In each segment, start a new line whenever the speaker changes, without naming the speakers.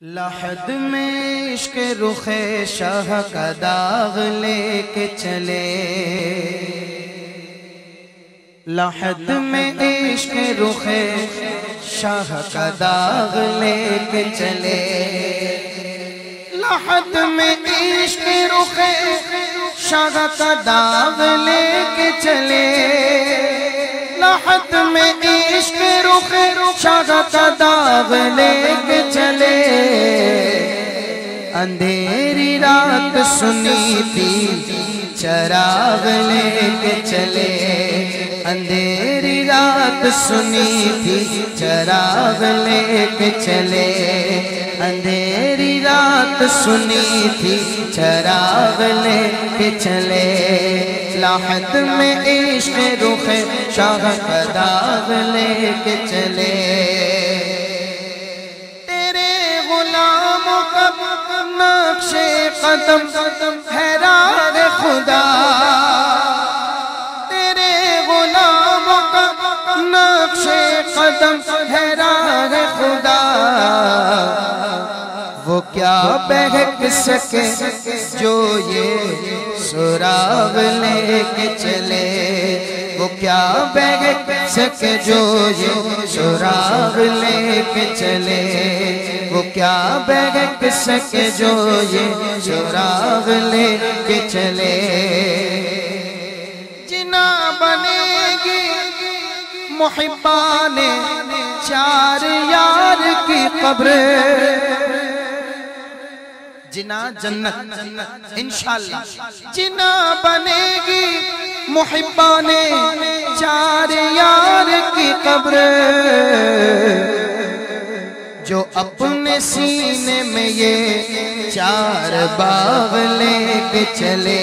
لحد میں عشق رخ شاہ کا داغ لے کے چلے، لحد میں عشق رخ شاہ کا داغ لے کے چلے، لحد میں عشق رخ شاہ کا داغ لے کے چلے، لحد میں عشق رخ شاہ کا داغ لے کے چلے، اندھیری رات سنی تھی چراغ لے کے چلے، اندھیری رات سنی تھی چراغ لے کے چلے، اندھیری رات سنی تھی چراغ لے کے چلے، لحد میں عشق رخ شاہ کا داغ لے کے چلے، تیرے غلاموں کا نقش قدم ہے راہ خدا، تیرے غلاموں کا نقش قدم ہے راہ خدا، وہ کیا بہک سکے جو یہ سراغ لے کے چلے، وہ کیا بہک سکے جو یہ سراغ لے کے چلے، وہ کیا بہک سکے جو یہ سراغ لے کے چلے، جنا بنے گی محبان چار یار کی قبر، جنا جنت انشاءاللہ، جنا بنے گی محبان چار یار کی قبر، جو اپنے سینے میں یہ چار باغ لے کے چلے،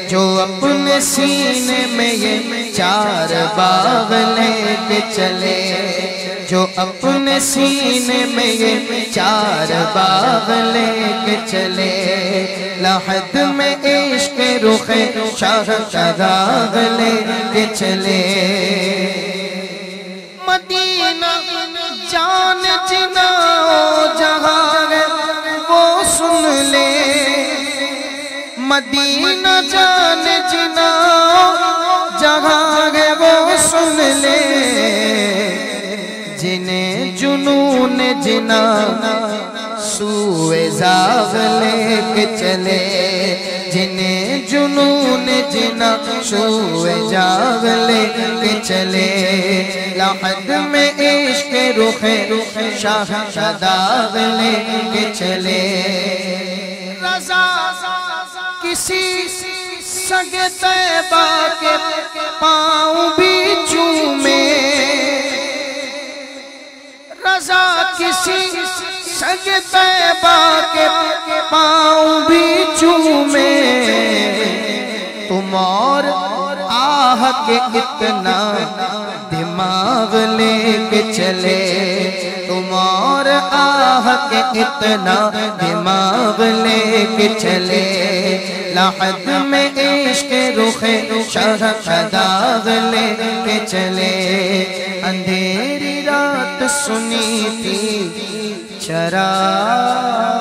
جو اپنے سینے میں یہ چار باغ لے کے چلے، جو اپنے سینے میں یہ چار باغ لے کے چلے، لحد میں عشق رخ شاہ کا داغ لے کے چلے، مدینہ جان جنا جہاں ہے وہ سن لے، مدینہ جان جنا جہاں ہے وہ سن لے، جنہیں جنون جنا سوئے زاغ لے کے چلے، جنہیں جنون جنا سوئے جاغ لے کے چلے، لحد میں عشق رخ شاہ کا داغ لے کے چلے، رضا کسی سگ طیبہ کے پاؤں بھی چومے، رضا کسی سگ طیبہ کے پاؤں بھی چومے، تم اور آہ کے اتنا دماغ لے کے چلے، تم اور آہ کے اتنا دماغ لے کے چلے، لحد میں عشق رخ شاہ کا داغ لے کے چلے، اندھیری رات سنی تھی چراغ